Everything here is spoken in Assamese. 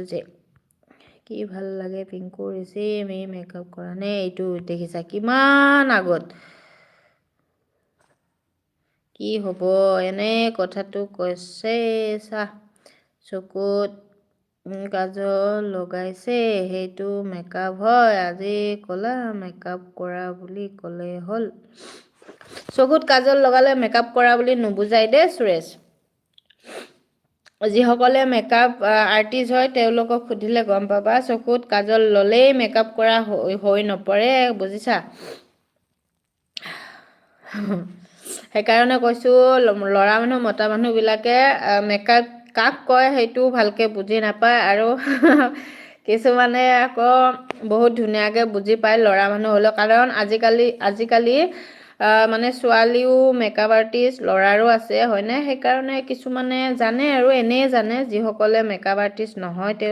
যে কি ভাল লাগে পিংকুৰ ছেম এই মেকআপ কৰা নে এইটো দেখিছা কিমান আগত কি হ'ব এনে কথাটো কৈছে চা চকুত কাজল লগাইছে সেইটো মেকআপ হয় আজি ক'লা মেকআপ কৰা বুলি ক'লে হ'ল চকুত কাজল লগালে মেকআপ কৰা বুলি নুবুজাই দে সুৰেশ যিসকলে মেকআপ আৰ্টিষ্ট হয় তেওঁলোকক সুধিলে গম পাবা চকুত কাজল ল'লেই মেকআপ কৰা হৈ নপৰে বুজিছা সেইকাৰণে কৈছোঁ ল'ৰা মানুহ মতা মানুহবিলাকে মেকআপ কাক কয় সেইটো ভালকৈ বুজি নাপায় আৰু কিছুমানে আকৌ বহুত ধুনীয়াকৈ বুজি পায় ল'ৰা মানুহ হ'লেও কাৰণ আজিকালি মানে ছোৱালীও মেকআপ আৰ্টিষ্ট ল'ৰাৰো আছে হয়নে সেইকাৰণে কিছুমানে জানে আৰু এনেই জানে যিসকলে মেকআপ আৰ্টিষ্ট নহয়